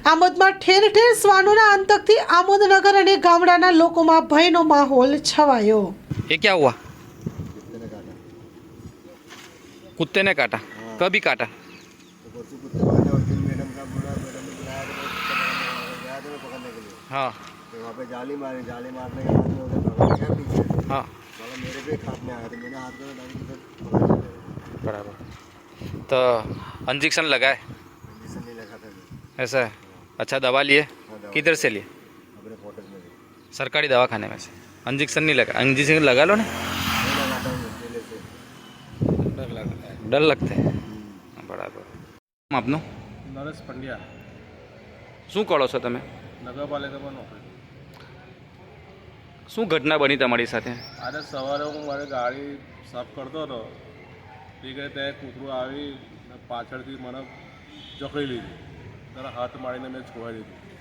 આમોદમાં ઠેર ઠેર શ્વાનોના આતંકથી આમોદનગર અને ગામડાના લોકોમાં ભયનો માહોલ છવાયો। ये क्या हुआ? कुत्ते ने काटा? कभी काटा? तो परसों कुत्ते काटे और दिन मैडम का मैडम ने बुलाया तो गया तो मैं पकड़ने के लिए। हाँ तो वहाँ पे जाली मारने के हाथ में उधर पकड़ लिया पीछे। हाँ साला मेरे पे हाथ में आया तो मैंने हाथ में डाल के पकड़ लिया। बराबर। तो इंजेक्शन लगाए? इंजेक्शन नहीं लगा था मैं। ऐसा है? अच्छा दवा लिए? दवा। किधर से लिए? अपने फोटोज में भी। सरकारी दवाखाने में से। इंजेक्शन नहीं लगा? इंजेक्शन लगा लो ना। नहीं लगाता हूँ पहले से। डर लगता है बराबर। आपનું નરેશ પંડ્યા શું કરો છો તમે? નગરપાલિકામાં નોકરી। શું ઘટના બની તમારી સાથે? આજે સવારે હું મારી ગાડી સાફ કરતો હતો એ કે ત્યાં કૂતરું આવી ને પાછળથી મને જકડી લીધું, ત્યારે હાથ મારીને મેં છોડાવી દીધું।